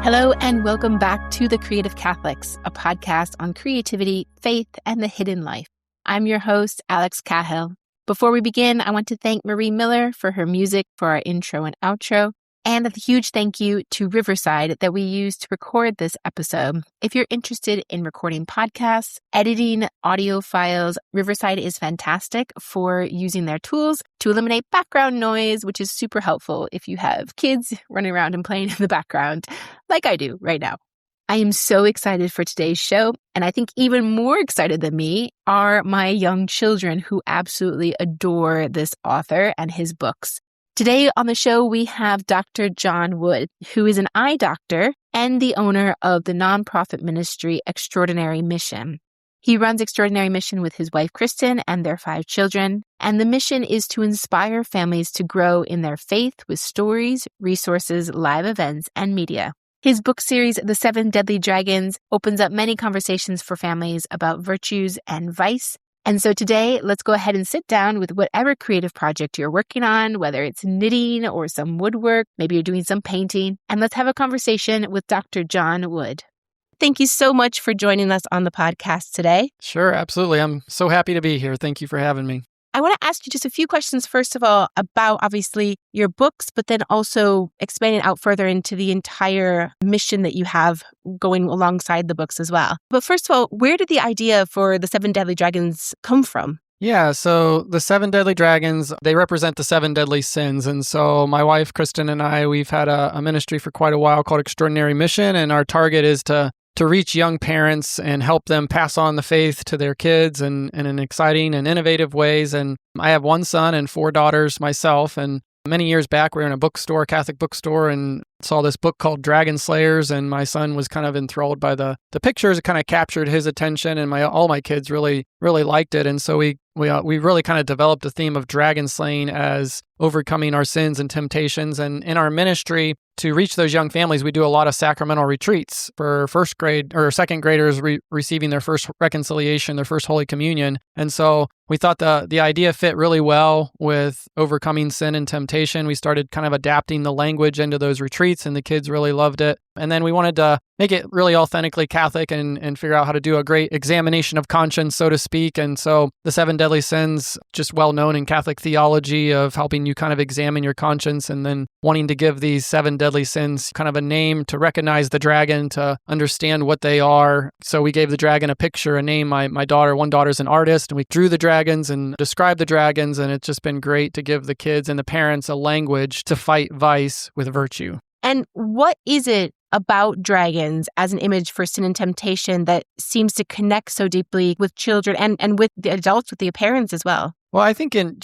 Hello, and welcome back to The Creative Catholics, a podcast on creativity, faith, and the hidden life. I'm your host, Alex Cahill. Before we begin, I want to thank Marie Miller for her music for our intro and outro, and a huge thank you to Riverside that we used to record this episode. If you're interested in recording podcasts, editing audio files, Riverside is fantastic for using their tools to eliminate background noise, which is super helpful if you have kids running around and playing in the background, like I do right now. I am so excited for today's show, and I think even more excited than me are my young children who absolutely adore this author and his books. Today on the show, we have Dr. John Wood, who is an eye doctor and the owner of the nonprofit ministry Extraordinary Mission. He runs Extraordinary Mission with his wife, Kristen, and their 5 children, and the mission is to inspire families to grow in their faith with stories, resources, live events, and media. His book series, The 7 Deadly Dragons, opens up many conversations for families about virtues and vice. And so today, let's go ahead and sit down with whatever creative project you're working on, whether it's knitting or some woodwork, maybe you're doing some painting, and let's have a conversation with Dr. John Wood. Thank you so much for joining us on the podcast today. Sure, absolutely. I'm so happy to be here. Thank you for having me. I want to ask you just a few questions, first of all, about obviously your books, but then also expanding out further into the entire mission that you have going alongside the books as well. But first of all, where did the idea for the 7 Deadly Dragons come from? Yeah, so the 7 Deadly Dragons, they represent the 7 deadly sins. And so my wife, Kristen, and I, we've had a ministry for quite a while called Extraordinary Mission, and our target is to reach young parents and help them pass on the faith to their kids and in exciting and innovative ways. And I have 1 son and 4 daughters myself. And many years back, we were in a bookstore, Catholic bookstore, and saw this book called Dragon Slayers. And my son was kind of enthralled by the pictures. It kind of captured his attention, and all my kids really liked it. And so we really kind of developed a theme of dragon slaying as overcoming our sins and temptations. And in our ministry, to reach those young families, we do a lot of sacramental retreats for first grade or second graders receiving their first reconciliation, their first Holy Communion. And so we thought the idea fit really well with overcoming sin and temptation. We started kind of adapting the language into those retreats, and the kids really loved it. And then we wanted to make it really authentically Catholic and figure out how to do a great examination of conscience, so to speak. And so the 7 deadly sins, just well known in Catholic theology of helping you kind of examine your conscience, and then wanting to give these 7 deadly sins kind of a name to recognize the dragon, to understand what they are. So we gave the dragon a picture, a name. My one daughter's an artist, and we drew the dragons and described the dragons. And it's just been great to give the kids and the parents a language to fight vice with virtue. And what is it about dragons as an image for sin and temptation that seems to connect so deeply with children and with the adults, with the parents as well? Well, I think in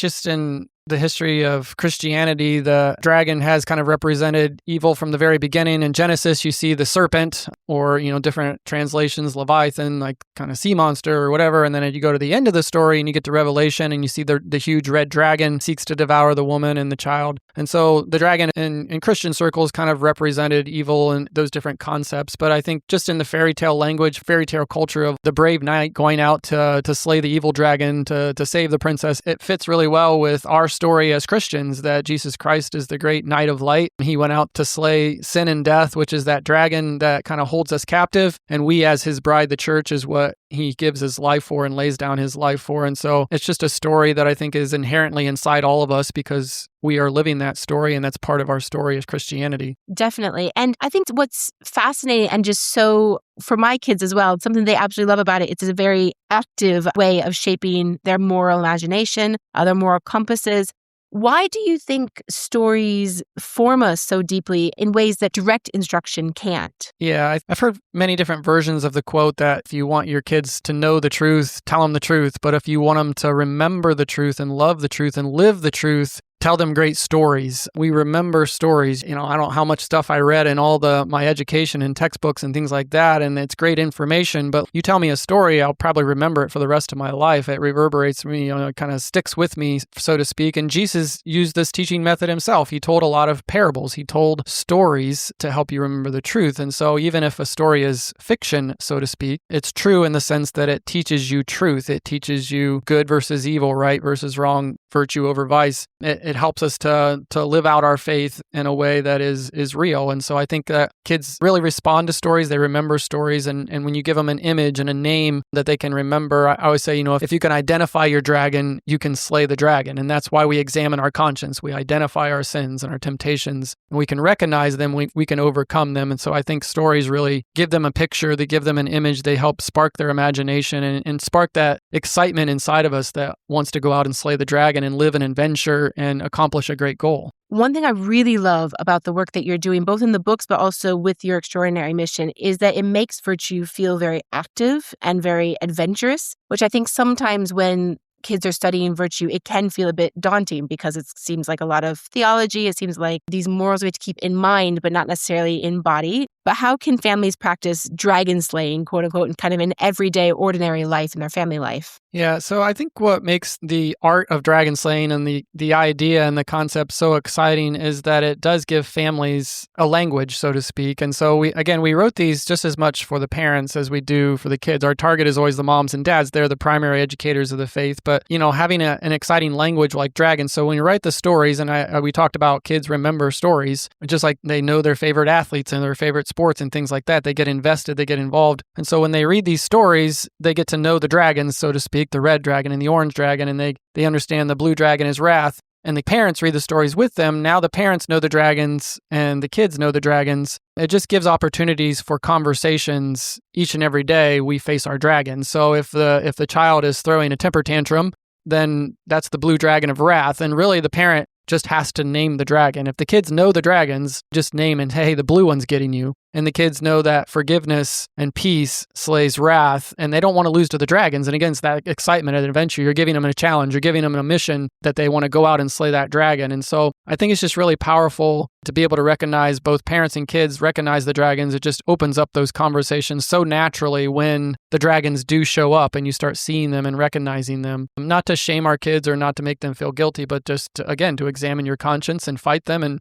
the history of Christianity, the dragon has kind of represented evil from the very beginning. In Genesis, you see the serpent, or, different translations, Leviathan, like kind of sea monster or whatever. And then you go to the end of the story and you get to Revelation and you see the huge red dragon seeks to devour the woman and the child. And so the dragon in Christian circles kind of represented evil and those different concepts. But I think just in the fairy tale language, fairy tale culture of the brave knight going out to slay the evil dragon, to save the princess, it fits really well with our story as Christians, that Jesus Christ is the great knight of light. He went out to slay sin and death, which is that dragon that kind of holds us captive. And we as his bride, the church, is what he gives his life for and lays down his life for. And so it's just a story that I think is inherently inside all of us because we are living that story, and that's part of our story as Christianity. Definitely. And I think what's fascinating and just so, for my kids as well, something they absolutely love about it, it's a very active way of shaping their moral imagination, their moral compasses. Why do you think stories form us so deeply in ways that direct instruction can't? Yeah, I've heard many different versions of the quote that if you want your kids to know the truth, tell them the truth. But if you want them to remember the truth and love the truth and live the truth, tell them great stories. We remember stories. I don't know how much stuff I read in all my education and textbooks and things like that, and it's great information, but you tell me a story, I'll probably remember it for the rest of my life. It reverberates me, it kind of sticks with me, so to speak. And Jesus used this teaching method himself. He told a lot of parables. He told stories to help you remember the truth. And so even if a story is fiction, so to speak, it's true in the sense that it teaches you truth. It teaches you good versus evil, right versus wrong, virtue over vice. It helps us to live out our faith in a way that is real. And so I think that kids really respond to stories. They remember stories. And when you give them an image and a name that they can remember, I always say, if you can identify your dragon, you can slay the dragon. And that's why we examine our conscience. We identify our sins and our temptations, and we can recognize them. We can overcome them. And so I think stories really give them a picture. They give them an image. They help spark their imagination and spark that excitement inside of us that wants to go out and slay the dragon and live an adventure and accomplish a great goal. One thing I really love about the work that you're doing, both in the books, but also with your extraordinary mission, is that it makes virtue feel very active and very adventurous, which I think sometimes when kids are studying virtue, it can feel a bit daunting because it seems like a lot of theology. It seems like these morals we have to keep in mind, but not necessarily embody. But how can families practice dragon slaying, quote unquote, in kind of an everyday, ordinary life in their family life? Yeah, so I think what makes the art of dragon slaying and the idea and the concept so exciting is that it does give families a language, so to speak. And so we wrote these just as much for the parents as we do for the kids. Our target is always the moms and dads. They're the primary educators of the faith. But, having an exciting language like dragon. So when you write the stories, and we talked about kids remember stories, just like they know their favorite athletes and their favorite sports and things like that. They get invested, they get involved. And so when they read these stories, they get to know the dragons, so to speak, the red dragon and the orange dragon, and they understand the blue dragon is wrath. And the parents read the stories with them. Now the parents know the dragons and the kids know the dragons. It just gives opportunities for conversations each and every day we face our dragons. So if the child is throwing a temper tantrum, then that's the blue dragon of wrath. And really the parent just has to name the dragon. If the kids know the dragons, just name and, hey, the blue one's getting you. And the kids know that forgiveness and peace slays wrath, and they don't want to lose to the dragons. And again, it's that excitement and adventure. You're giving them a challenge. You're giving them a mission that they want to go out and slay that dragon. And so I think it's just really powerful to be able to recognize, both parents and kids recognize the dragons. It just opens up those conversations so naturally when the dragons do show up and you start seeing them and recognizing them. Not to shame our kids or not to make them feel guilty, but just to examine your conscience and fight them. And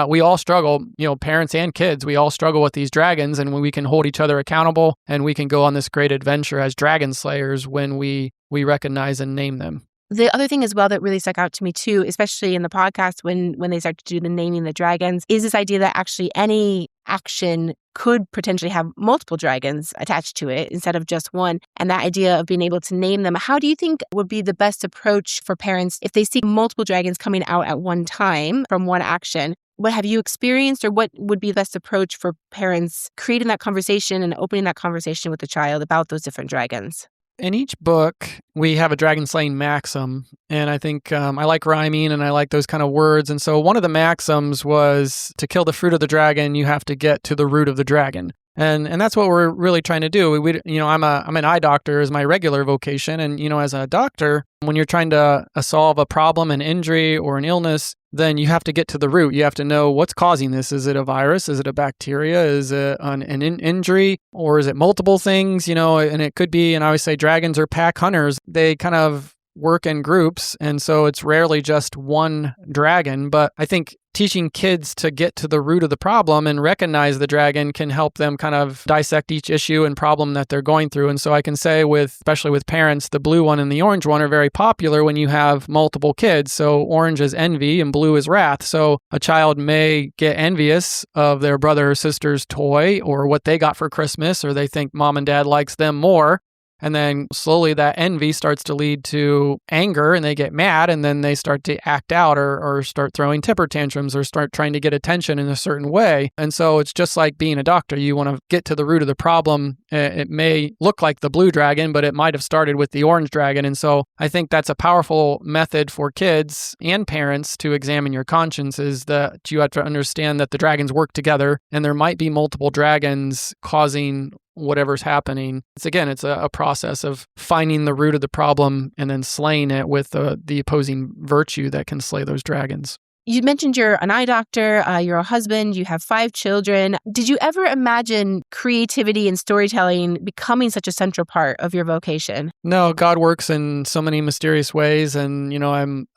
we all struggle, parents and kids, we all struggle with these dragons, and when we can hold each other accountable and we can go on this great adventure as dragon slayers when we recognize and name them. The other thing as well that really stuck out to me too, especially in the podcast when they start to do the naming the dragons, is this idea that actually any action could potentially have multiple dragons attached to it instead of just one. And that idea of being able to name them, how do you think would be the best approach for parents if they see multiple dragons coming out at one time from one action? What have you experienced, or what would be the best approach for parents creating that conversation and opening that conversation with the child about those different dragons? In each book, we have a dragon slaying maxim. And I think I like rhyming and I like those kind of words. And so one of the maxims was to kill the fruit of the dragon, you have to get to the root of the dragon. And that's what we're really trying to do. I'm an eye doctor is my regular vocation. And, as a doctor, when you're trying to solve a problem, an injury or an illness, then you have to get to the root. You have to know what's causing this. Is it a virus? Is it a bacteria? Is it an injury? Or is it multiple things? And it could be, and I always say dragons are pack hunters. They kind of work in groups. And so it's rarely just one dragon. But I think teaching kids to get to the root of the problem and recognize the dragon can help them kind of dissect each issue and problem that they're going through. And so I can say especially with parents, the blue one and the orange one are very popular when you have multiple kids. So orange is envy and blue is wrath. So a child may get envious of their brother or sister's toy or what they got for Christmas, or they think mom and dad likes them more. And then slowly that envy starts to lead to anger and they get mad, and then they start to act out or start throwing temper tantrums or start trying to get attention in a certain way. And so it's just like being a doctor. You want to get to the root of the problem. It may look like the blue dragon, but it might have started with the orange dragon. And so I think that's a powerful method for kids and parents to examine your conscience, is that you have to understand that the dragons work together and there might be multiple dragons causing whatever's happening. It's a process of finding the root of the problem and then slaying it with the opposing virtue that can slay those dragons. You mentioned you're an eye doctor, you're a husband, you have 5 children. Did you ever imagine creativity and storytelling becoming such a central part of your vocation? No, God works in so many mysterious ways. And,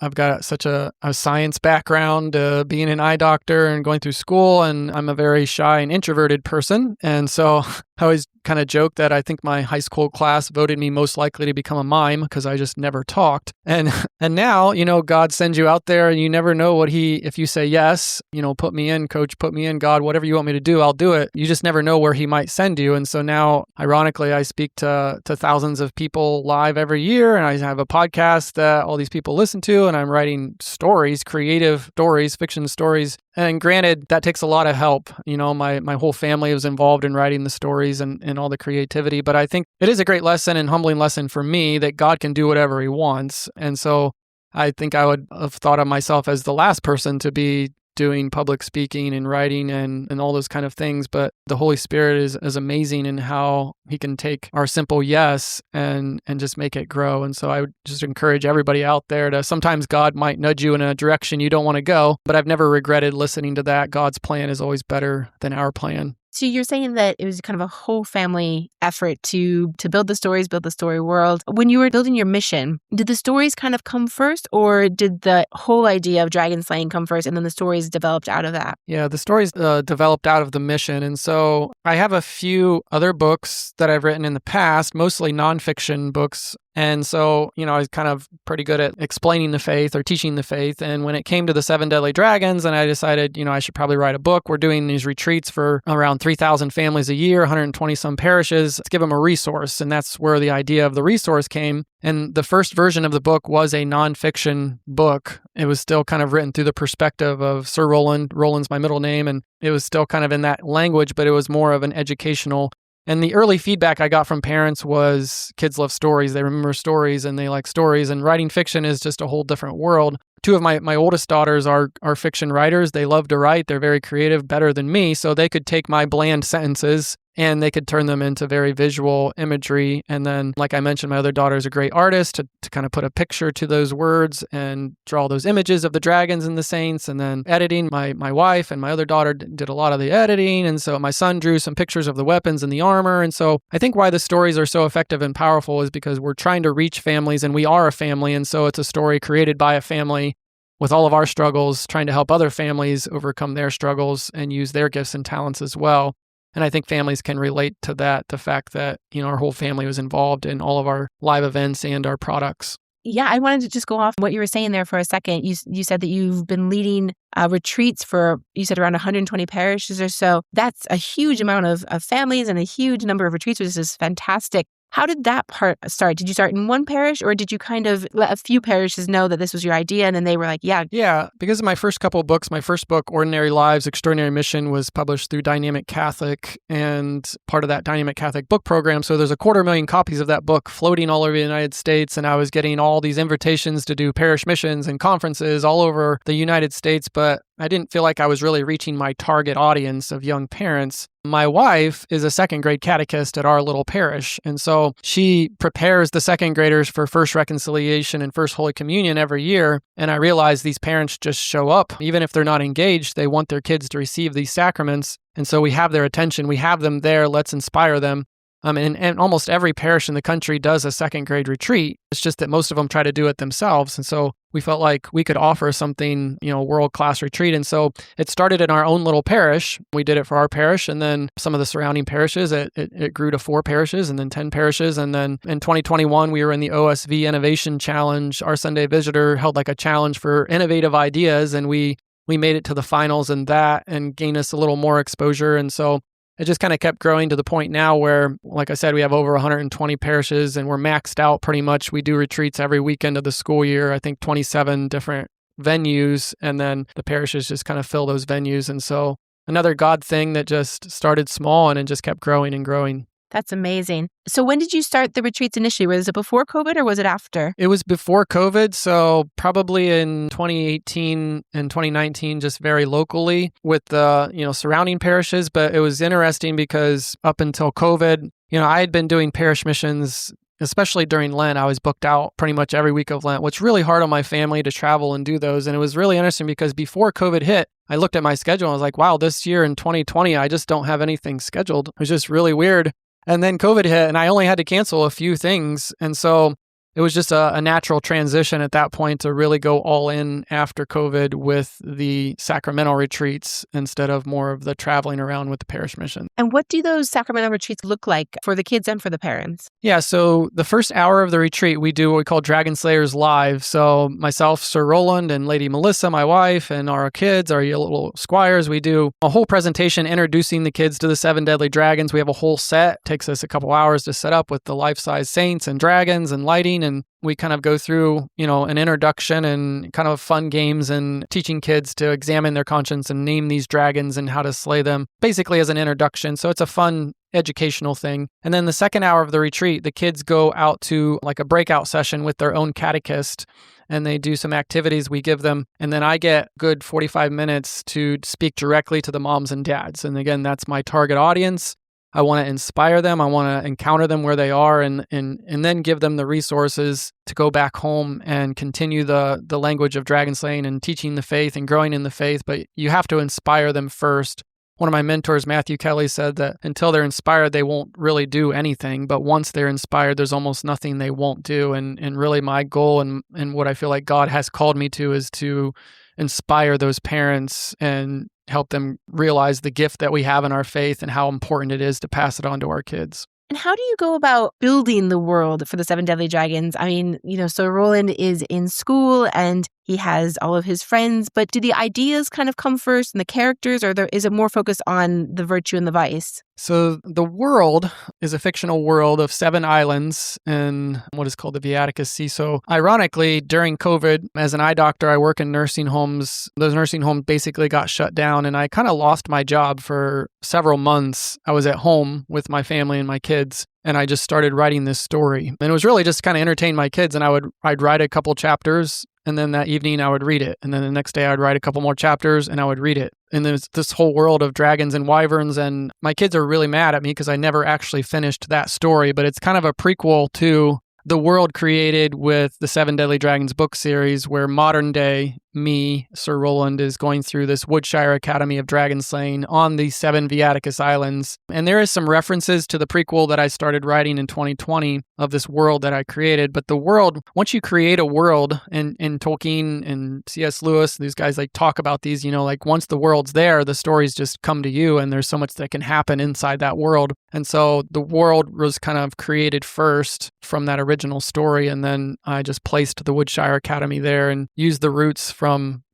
I've got such a science background, being an eye doctor and going through school, and I'm a very shy and introverted person. And so I always kind of joke that I think my high school class voted me most likely to become a mime because I just never talked. And now, God sends you out there and you never know if you say yes, put me in, coach, put me in, God, whatever you want me to do, I'll do it. You just never know where he might send you. And so now, ironically, I speak to thousands of people live every year, and I have a podcast that all these people listen to, and I'm writing stories, creative stories, fiction stories. And granted, that takes a lot of help. My whole family was involved in writing the stories and all the creativity. But I think it is a great lesson and humbling lesson for me that God can do whatever he wants. And so I think I would have thought of myself as the last person to be doing public speaking and writing and all those kind of things. But the Holy Spirit is amazing in how he can take our simple yes and just make it grow. And so I would just encourage everybody out there to, sometimes God might nudge you in a direction you don't want to go, but I've never regretted listening to that. God's plan is always better than our plan. So you're saying that it was kind of a whole family effort to build the stories, build the story world. When you were building your mission, did the stories kind of come first, or did the whole idea of dragon slaying come first and then the stories developed out of that? Yeah, the stories developed out of the mission. And so I have a few other books that I've written in the past, mostly nonfiction books. And so, I was kind of pretty good at explaining the faith or teaching the faith. And when it came to the 7 deadly dragons, and I decided, I should probably write a book. We're doing these retreats for around 3,000 families a year, 120 some parishes. Let's give them a resource. And that's where the idea of the resource came. And the first version of the book was a nonfiction book. It was still kind of written through the perspective of Sir Roland. Roland's my middle name. And it was still kind of in that language, but it was more of an educational. And the early feedback I got from parents was kids love stories. They remember stories and they like stories. And writing fiction is just a whole different world. 2 of my oldest daughters are fiction writers. They love to write. They're very creative, better than me. So they could take my bland sentences and they could turn them into very visual imagery. And then, like I mentioned, my other daughter is a great artist to kind of put a picture to those words and draw those images of the dragons and the saints. And then editing, my wife and my other daughter did a lot of the editing. And so my son drew some pictures of the weapons and the armor. And so I think why the stories are so effective and powerful is because we're trying to reach families, and we are a family. And so it's a story created by a family with all of our struggles, trying to help other families overcome their struggles and use their gifts and talents as well. And I think families can relate to that, the fact that, our whole family was involved in all of our live events and our products. Yeah, I wanted to just go off what you were saying there for a second. You said that you've been leading retreats for, you said around 120 parishes or so. That's a huge amount of families and a huge number of retreats, which is fantastic. How did that part start? Did you start in one parish, or did you kind of let a few parishes know that this was your idea and then they were like, yeah? Yeah, because of my first couple of books, my first book, Ordinary Lives, Extraordinary Mission, was published through Dynamic Catholic and part of that Dynamic Catholic book program. So there's 250,000 copies of that book floating all over the United States. And I was getting all these invitations to do parish missions and conferences all over the United States. But I didn't feel like I was really reaching my target audience of young parents. My wife is a 2nd grade catechist at our little parish. And so she prepares the 2nd graders for First Reconciliation and First Holy Communion every year. And I realize these parents just show up. Even if they're not engaged, they want their kids to receive these sacraments. And so we have their attention. We have them there. Let's inspire them. And almost every parish in the country does a 2nd grade retreat. It's just that most of them try to do it themselves. And so we felt like we could offer something, world-class retreat. And so it started in our own little parish. We did it for our parish. And then some of the surrounding parishes, it grew to 4 parishes and then 10 parishes. And then in 2021, we were in the OSV Innovation Challenge. Our Sunday Visitor held like a challenge for innovative ideas. And we made it to the finals in that and gained us a little more exposure. And so it just kind of kept growing to the point now where, like I said, we have over 120 parishes and we're maxed out pretty much. We do retreats every weekend of the school year, I think 27 different venues, and then the parishes just kind of fill those venues. And so another God thing that just started small and it just kept growing and growing. That's amazing. So when did you start the retreats initially? Was it before COVID or was it after? It was before COVID, so probably in 2018 and 2019, just very locally with the, surrounding parishes. But it was interesting because up until COVID, I had been doing parish missions, especially during Lent. I was booked out pretty much every week of Lent, which is really hard on my family to travel and do those. And it was really interesting because before COVID hit, I looked at my schedule and I was like, wow, this year in 2020, I just don't have anything scheduled. It was just really weird. And then COVID hit and I only had to cancel a few things. And so it was just a natural transition at that point to really go all in after COVID with the sacramental retreats instead of more of the traveling around with the parish mission. And what do those sacramental retreats look like for the kids and for the parents? Yeah, so the first hour of the retreat, we do what we call Dragon Slayers Live. So myself, Sir Roland, and Lady Melissa, my wife, and our kids, our little squires, we do a whole presentation introducing the kids to the 7 deadly dragons. We have a whole set. It takes us a couple hours to set up with the life-size saints and dragons and lighting, and we kind of go through, an introduction and kind of fun games and teaching kids to examine their conscience and name these dragons and how to slay them, basically as an introduction. So it's a fun educational thing. And then the second hour of the retreat, the kids go out to like a breakout session with their own catechist and they do some activities we give them. And then I get good 45 minutes to speak directly to the moms and dads. And again, that's my target audience. I want to inspire them. I want to encounter them where they are and then give them the resources to go back home and continue the language of dragon slaying and teaching the faith and growing in the faith. But you have to inspire them first. One of my mentors, Matthew Kelly, said that until they're inspired, they won't really do anything. But once they're inspired, there's almost nothing they won't do. And really my goal and what I feel like God has called me to is to inspire those parents and help them realize the gift that we have in our faith and how important it is to pass it on to our kids. And how do you go about building the world for the 7 deadly dragons? I mean, so Roland is in school and he has all of his friends, but do the ideas kind of come first and the characters, or is it more focused on the virtue and the vice? So the world is a fictional world of 7 islands in what is called the Viaticus Sea. So ironically, during COVID, as an eye doctor, I work in nursing homes. Those nursing homes basically got shut down and I kind of lost my job for several months. I was at home with my family and my kids. And I just started writing this story. And it was really just kind of entertain my kids. And I'd write a couple chapters, and then that evening I would read it. And then the next day I'd write a couple more chapters and I would read it. And there's this whole world of dragons and wyverns. And my kids are really mad at me because I never actually finished that story. But it's kind of a prequel to the world created with the 7 Deadly Dragons book series, where modern day me, Sir Roland, is going through this Woodshire Academy of Dragon Slaying on the 7 Viaticus Islands. And there is some references to the prequel that I started writing in 2020 of this world that I created. But the world, once you create a world, and Tolkien and C.S. Lewis, these guys talk about these, once the world's there, the stories just come to you and there's so much that can happen inside that world. And so the world was kind of created first from that original story. And then I just placed the Woodshire Academy there and used the roots from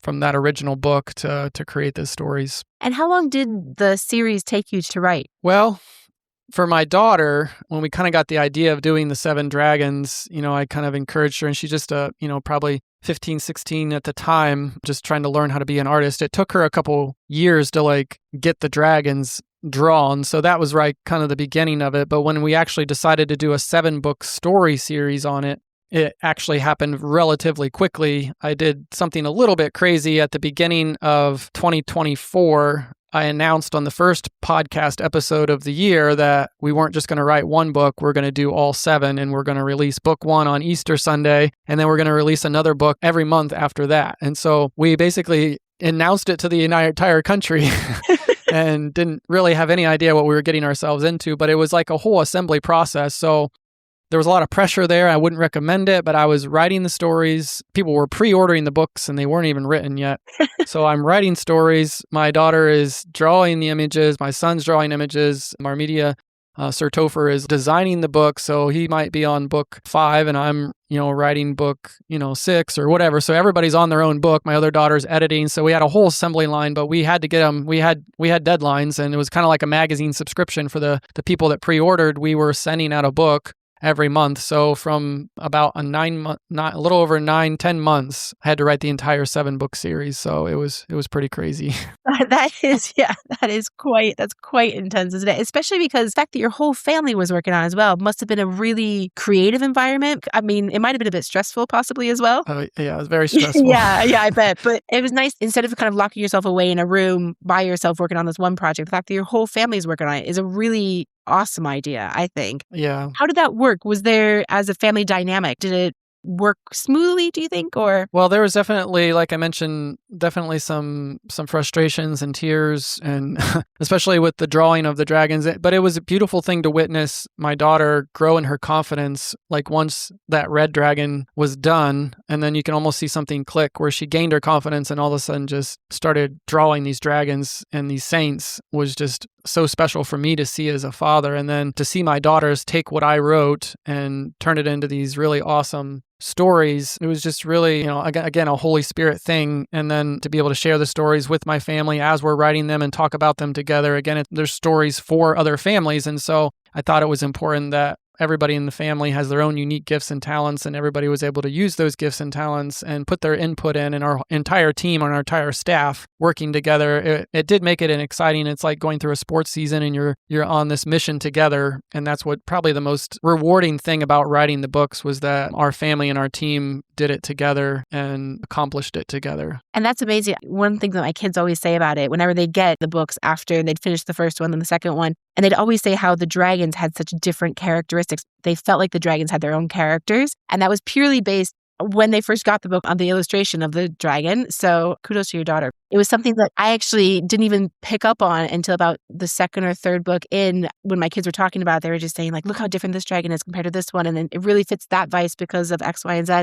that original book to create those stories. And how long did the series take you to write? Well, for my daughter, when we kind of got the idea of doing the 7 dragons, I kind of encouraged her, and she's just probably 15, 16 at the time, just trying to learn how to be an artist. It took her a couple years to get the dragons drawn. So that was kind of the beginning of it. But when we actually decided to do a 7-book story series on it, it actually happened relatively quickly. I did something a little bit crazy at the beginning of 2024. I announced on the first podcast episode of the year that we weren't just going to write one book, we're going to do all 7, and we're going to release book 1 on Easter Sunday, and then we're going to release another book every month after that. And so we basically announced it to the entire country and didn't really have any idea what we were getting ourselves into, but it was like a whole assembly process. So there was a lot of pressure there. I wouldn't recommend it, but I was writing the stories. People were pre-ordering the books and they weren't even written yet. So I'm writing stories. My daughter is drawing the images. My son's drawing images. Our media, Sir Topher, is designing the book. So he might be on book 5 and I'm, writing book, 6 or whatever. So everybody's on their own book. My other daughter's editing. So we had a whole assembly line, but we had to get them. We had deadlines, and it was kind of like a magazine subscription for the people that pre-ordered. We were sending out a book every month. So from about a little over 9, 10 months, I had to write the entire 7-book series. So it was pretty crazy. That's quite intense, isn't it? Especially because the fact that your whole family was working on it as well must have been a really creative environment. I mean, it might have been a bit stressful possibly as well. Yeah, it was very stressful. Yeah, I bet. But it was nice, instead of kind of locking yourself away in a room by yourself working on this one project, the fact that your whole family is working on it is a really awesome idea, I think. Yeah. How did that work? Was there, as a family dynamic, did it work smoothly, do you think? Or Well, there was definitely, like I mentioned, definitely some frustrations and tears, and especially with the drawing of the dragons. But it was a beautiful thing to witness my daughter grow in her confidence. Like once that red dragon was done, and then you can almost see something click where she gained her confidence and all of a sudden just started drawing these dragons and these saints was just so special for me to see as a father. And then to see my daughters take what I wrote and turn it into these really awesome stories. It was just really, again, a Holy Spirit thing. And then to be able to share the stories with my family as we're writing them and talk about them together. Again, there's stories for other families. And so I thought it was important that everybody in the family has their own unique gifts and talents, and everybody was able to use those gifts and talents and put their input in, and our entire team and our entire staff working together. It did make it an exciting. It's like going through a sports season and you're on this mission together. And that's what probably the most rewarding thing about writing the books was that our family and our team did it together and accomplished it together. And that's amazing. One thing that my kids always say about it, whenever they get the books after they'd finished the first one, then the second one, and they'd always say how the dragons had such different characteristics. They felt like the dragons had their own characters. And that was purely based when they first got the book on the illustration of the dragon. So kudos to your daughter. It was something that I actually didn't even pick up on until about the second or third book in. When my kids were talking about it, they were just saying, like, look how different this dragon is compared to this one. And then it really fits that vice because of X, Y, and Z.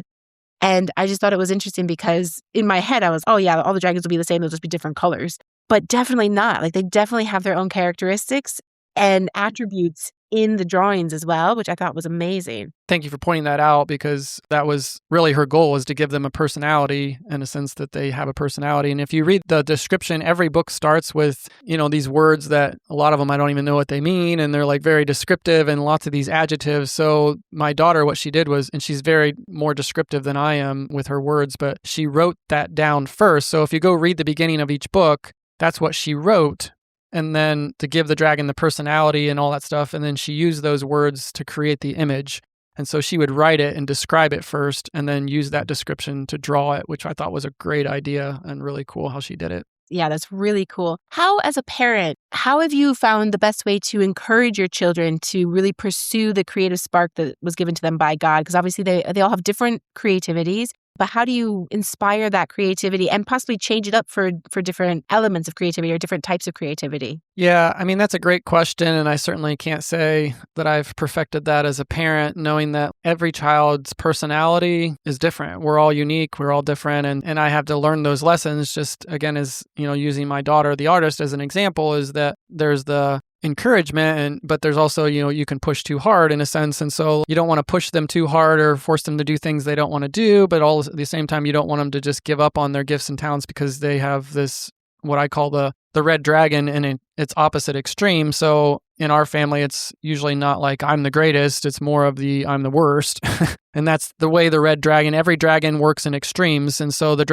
And I just thought it was interesting because in my head, I was, oh yeah, all the dragons will be the same. They'll just be different colors. But definitely not. Like, they definitely have their own characteristics and attributes in the drawings as well, which I thought was amazing. Thank you for pointing that out, because that was really her goal, is to give them a personality, in a sense that they have a personality. And if you read the description, every book starts with, these words that a lot of them I don't even know what they mean. And they're like very descriptive and lots of these adjectives. So my daughter, what she did was, and she's very more descriptive than I am with her words, but she wrote that down first. So if you go read the beginning of each book, that's what she wrote. And then to give the dragon the personality and all that stuff. And then she used those words to create the image. And so she would write it and describe it first, and then use that description to draw it, which I thought was a great idea and really cool how she did it. Yeah, that's really cool. How, as a parent, how have you found the best way to encourage your children to really pursue the creative spark that was given to them by God? Because obviously they all have different creativities. But how do you inspire that creativity and possibly change it up for different elements of creativity or different types of creativity? Yeah, I mean, that's a great question. And I certainly can't say that I've perfected that as a parent, knowing that every child's personality is different. We're all unique. We're all different. And I have to learn those lessons. Just again, as using my daughter, the artist, as an example, is that there's the encouragement, but there's also, you can push too hard in a sense. And so you don't want to push them too hard or force them to do things they don't want to do, but all at the same time, you don't want them to just give up on their gifts and talents because they have this, what I call the red dragon in its opposite extreme. So in our family, it's usually not like I'm the greatest. It's more of I'm the worst. And that's the way every dragon works in extremes. And so the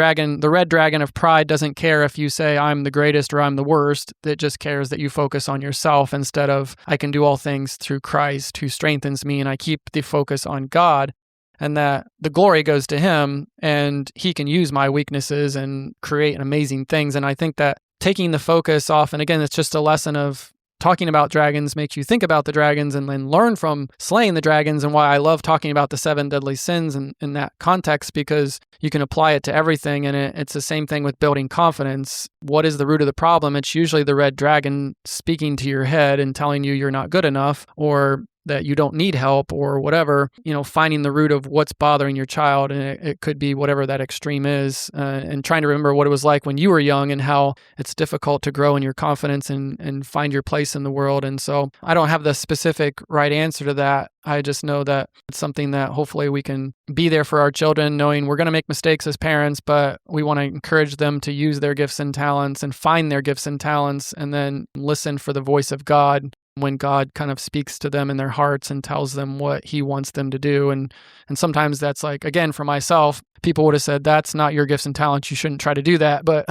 red dragon of pride doesn't care if you say I'm the greatest or I'm the worst. It just cares that you focus on yourself instead of I can do all things through Christ who strengthens me. And I keep the focus on God, and that the glory goes to him, and he can use my weaknesses and create amazing things. And I think that taking the focus off, and again, it's just a lesson of talking about dragons makes you think about the dragons and then learn from slaying the dragons, and why I love talking about the 7 deadly sins in that context, because you can apply it to everything. And it's the same thing with building confidence. What is the root of the problem? It's usually the red dragon speaking to your head and telling you you're not good enough, or that you don't need help, or whatever, finding the root of what's bothering your child. And it could be whatever that extreme is, and trying to remember what it was like when you were young and how it's difficult to grow in your confidence and find your place in the world. And so I don't have the specific right answer to that. I just know that it's something that hopefully we can be there for our children, knowing we're going to make mistakes as parents, but we want to encourage them to use their gifts and talents and find their gifts and talents, and then listen for the voice of God when God kind of speaks to them in their hearts and tells them what he wants them to do. And sometimes that's like, again, for myself, people would have said, that's not your gifts and talents. You shouldn't try to do that. But,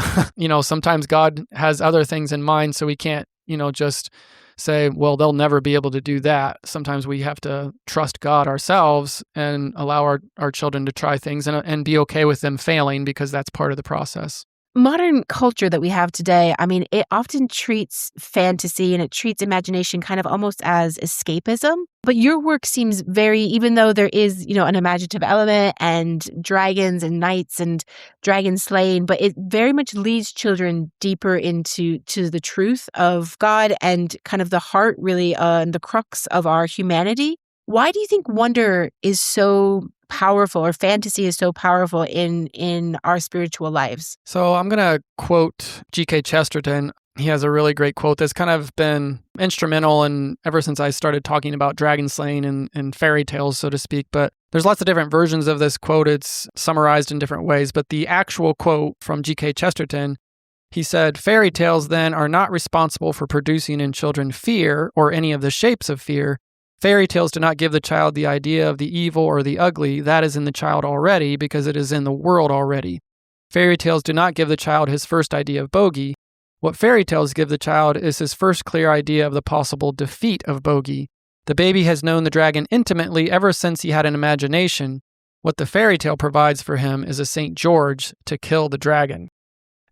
sometimes God has other things in mind. So we can't, just say, well, they'll never be able to do that. Sometimes we have to trust God ourselves and allow our children to try things and be okay with them failing, because that's part of the process. Modern culture that we have today, it often treats fantasy and it treats imagination kind of almost as escapism. But your work seems even though there is, an imaginative element and dragons and knights and dragon slaying, but it very much leads children deeper into the truth of God and kind of the heart, really, and the crux of our humanity. Why do you think wonder is so powerful, or fantasy is so powerful in our spiritual lives? So I'm going to quote G.K. Chesterton. He has a really great quote that's kind of been instrumental and ever since I started talking about dragon slaying and fairy tales, so to speak. But there's lots of different versions of this quote. It's summarized in different ways. But the actual quote from G.K. Chesterton, he said, "Fairy tales then are not responsible for producing in children fear or any of the shapes of fear. Fairy tales do not give the child the idea of the evil or the ugly. That is in the child already, because it is in the world already. Fairy tales do not give the child his first idea of bogey. What fairy tales give the child is his first clear idea of the possible defeat of bogey. The baby has known the dragon intimately ever since he had an imagination. What the fairy tale provides for him is a St. George to kill the dragon."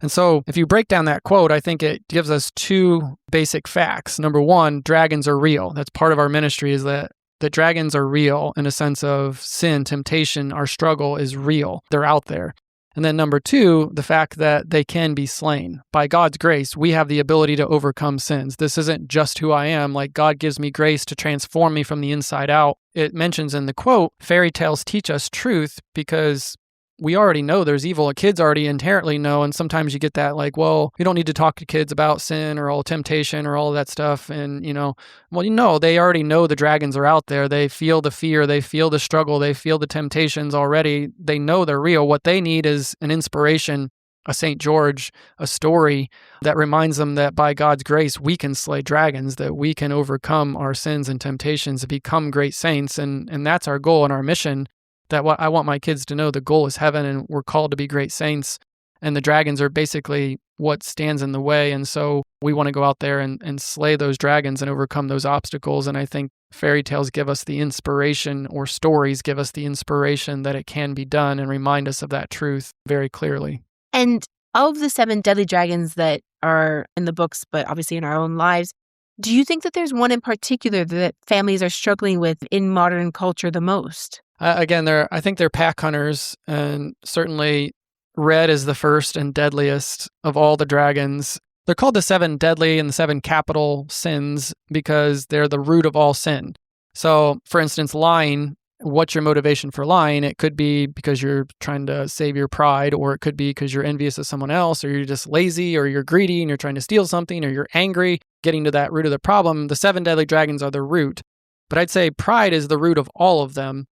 And so if you break down that quote, I think it gives us two basic facts. Number one, dragons are real. That's part of our ministry, is that the dragons are real in a sense of sin, temptation, our struggle is real. They're out there. And then number two, the fact that they can be slain. By God's grace, we have the ability to overcome sins. This isn't just who I am. Like, God gives me grace to transform me from the inside out. It mentions in the quote, fairy tales teach us truth because we already know there's evil. Kids already inherently know. And sometimes you get that like, well, you don't need to talk to kids about sin or all temptation or all that stuff. And, they already know the dragons are out there. They feel the fear. They feel the struggle. They feel the temptations already. They know they're real. What they need is an inspiration, a St. George, a story that reminds them that by God's grace, we can slay dragons, that we can overcome our sins and temptations and become great saints. And that's our goal and our mission. That what I want my kids to know, the goal is heaven and we're called to be great saints. And the dragons are basically what stands in the way. And so we want to go out there and slay those dragons and overcome those obstacles. And I think fairy tales give us the inspiration, or stories give us the inspiration that it can be done and remind us of that truth very clearly. And of the 7 deadly dragons that are in the books, but obviously in our own lives, do you think that there's one in particular that families are struggling with in modern culture the most? Again, I think they're pack hunters, and certainly red is the first and deadliest of all the dragons. They're called the 7 deadly and the 7 capital sins because they're the root of all sin. So, for instance, lying, what's your motivation for lying? It could be because you're trying to save your pride, or it could be because you're envious of someone else, or you're just lazy, or you're greedy and you're trying to steal something, or you're angry. Getting to that root of the problem, the 7 deadly dragons are the root. But I'd say pride is the root of all of them.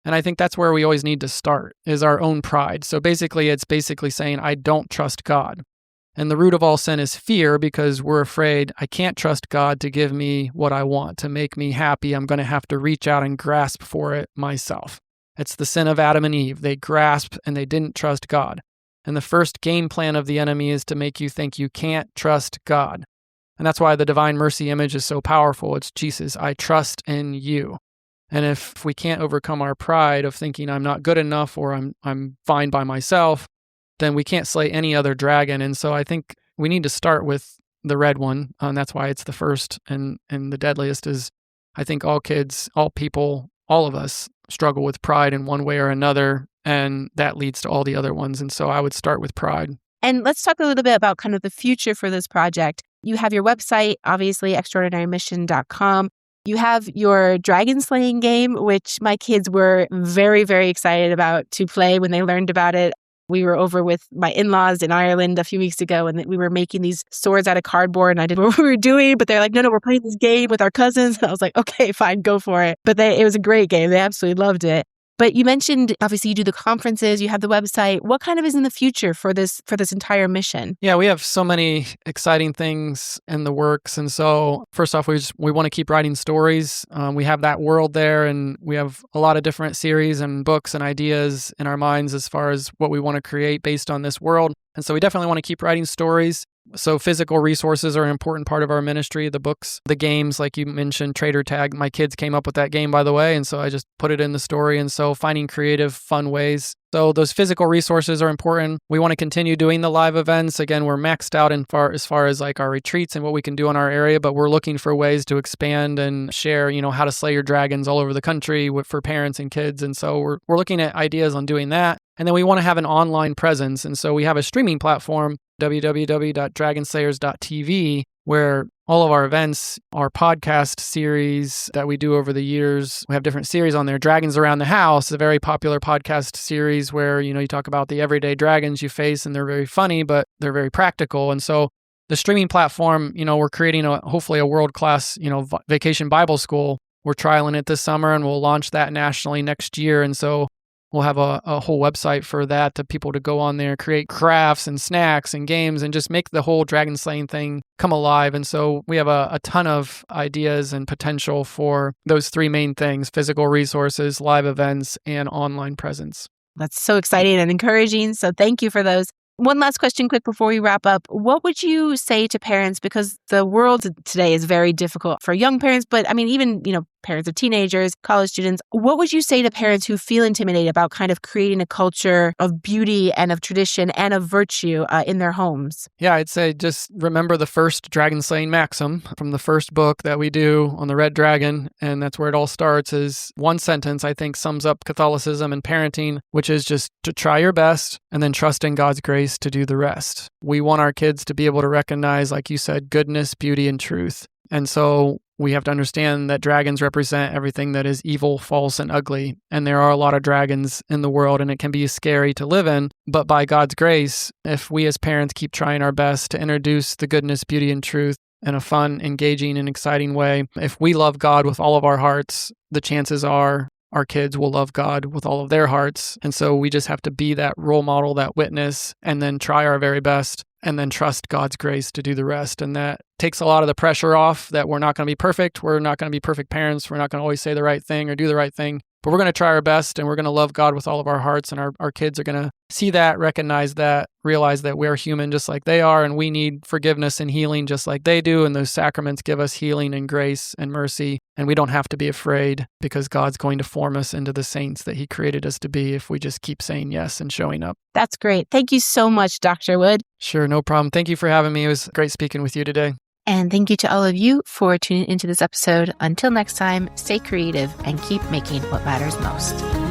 And I think that's where we always need to start, is our own pride. So basically, it's saying, I don't trust God. And the root of all sin is fear, because we're afraid I can't trust God to give me what I want, to make me happy. I'm going to have to reach out and grasp for it myself. It's the sin of Adam and Eve. They grasped and they didn't trust God. And the first game plan of the enemy is to make you think you can't trust God. And that's why the divine mercy image is so powerful. It's Jesus, I trust in you. And if we can't overcome our pride of thinking I'm not good enough or I'm fine by myself, then we can't slay any other dragon. And so I think we need to start with the red one. And that's why it's the first and the deadliest is, I think all kids, all people, all of us struggle with pride in one way or another. And that leads to all the other ones. And so I would start with pride. And let's talk a little bit about kind of the future for this project. You have your website, obviously, extraordinarymission.com. You have your dragon slaying game, which my kids were very, very excited about to play when they learned about it. We were over with my in-laws in Ireland a few weeks ago, and we were making these swords out of cardboard, and I didn't know what we were doing, but they're like, no, we're playing this game with our cousins. And I was like, okay, fine, go for it. But it was a great game. They absolutely loved it. But you mentioned, obviously, you do the conferences, you have the website. What kind of is in the future for this entire mission? Yeah, we have so many exciting things in the works. And so first off, we want to keep writing stories. We have that world there, and we have a lot of different series and books and ideas in our minds as far as what we want to create based on this world. And so we definitely want to keep writing stories. So physical resources are an important part of our ministry. The books, the games, like you mentioned, Trader Tag. My kids came up with that game, by the way, and so I just put it in the story. And so finding creative, fun ways. So those physical resources are important. We want to continue doing the live events. Again, we're maxed out as far as like our retreats and what we can do in our area, but we're looking for ways to expand and share, how to slay your dragons all over the country for parents and kids. And so we're looking at ideas on doing that. And then we want to have an online presence. And so we have a streaming platform, www.dragonslayers.tv, where all of our events, our podcast series that we do over the years, we have different series on there. Dragons Around the House, a very popular podcast series where, you talk about the everyday dragons you face, and they're very funny, but they're very practical. And so the streaming platform, we're creating hopefully a world-class, vacation Bible school. We're trialing it this summer, and we'll launch that nationally next year. And so we'll have a whole website for that to people to go on there, create crafts and snacks and games, and just make the whole dragon slaying thing come alive. And so we have a ton of ideas and potential for those three main things: physical resources, live events, and online presence. That's so exciting and encouraging. So thank you for those. One last question quick before we wrap up. What would you say to parents? Because the world today is very difficult for young parents, but even, parents of teenagers, college students. What would you say to parents who feel intimidated about kind of creating a culture of beauty and of tradition and of virtue in their homes? Yeah, I'd say just remember the first dragon slaying maxim from the first book that we do on the red dragon. And that's where it all starts. Is one sentence, I think, sums up Catholicism and parenting, which is just to try your best and then trust in God's grace to do the rest. We want our kids to be able to recognize, like you said, goodness, beauty, and truth. And so we have to understand that dragons represent everything that is evil, false, and ugly. And there are a lot of dragons in the world, and it can be scary to live in. But by God's grace, if we as parents keep trying our best to introduce the goodness, beauty, and truth in a fun, engaging, and exciting way, if we love God with all of our hearts, the chances are our kids will love God with all of their hearts. And so we just have to be that role model, that witness, and then try our very best, and then trust God's grace to do the rest. And that takes a lot of the pressure off that we're not going to be perfect. We're not going to be perfect parents. We're not going to always say the right thing or do the right thing. But we're going to try our best, and we're going to love God with all of our hearts. And our kids are going to see that, recognize that, realize that we're human just like they are, and we need forgiveness and healing just like they do. And those sacraments give us healing and grace and mercy. And we don't have to be afraid, because God's going to form us into the saints that He created us to be if we just keep saying yes and showing up. That's great. Thank you so much, Dr. Wood. Sure, no problem. Thank you for having me. It was great speaking with you today. And thank you to all of you for tuning into this episode. Until next time, stay creative and keep making what matters most.